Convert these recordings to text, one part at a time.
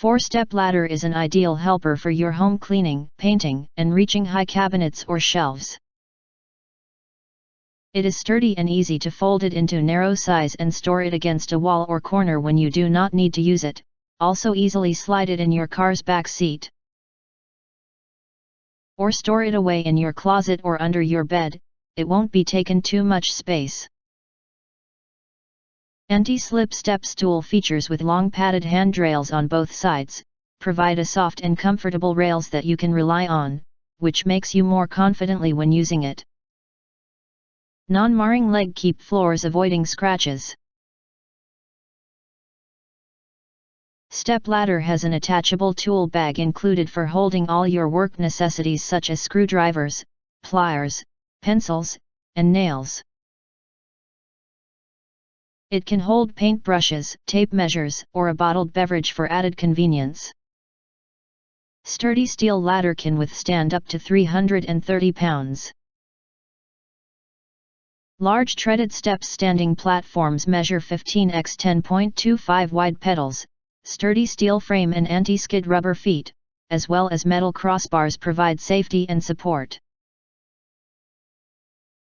4-step ladder is an ideal helper for your home cleaning, painting, and reaching high cabinets or shelves. It is sturdy and easy to fold it into narrow size and store it against a wall or corner when you do not need to use it, also easily slide it in your car's back seat. Or store it away in your closet or under your bed, it won't be taking too much space. Anti-slip step stool features with long padded handrails on both sides, provide a soft and comfortable rails that you can rely on, which makes you more confidently when using it. Non-marring leg keep floors avoiding scratches. Step ladder has an attachable tool bag included for holding all your work necessities such as screwdrivers, pliers, pencils, and nails. It can hold paintbrushes, tape measures, or a bottled beverage for added convenience. Sturdy steel ladder can withstand up to 330 pounds. Large treaded steps standing platforms measure 15 x 10.25 wide pedals, sturdy steel frame and anti-skid rubber feet, as well as metal crossbars provide safety and support.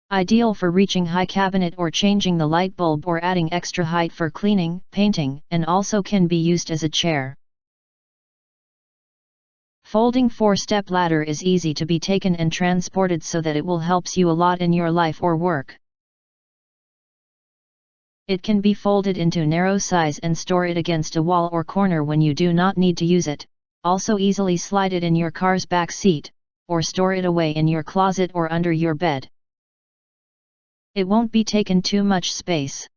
Ideal for reaching high cabinet or changing the light bulb or adding extra height for cleaning, painting, and also can be used as a chair. Folding 4-step ladder is easy to be taken and transported so that it will helps you a lot in your life or work. It can be folded into narrow size and store it against a wall or corner when you do not need to use it, also easily slide it in your car's back seat, or store it away in your closet or under your bed. It won't be taking too much space.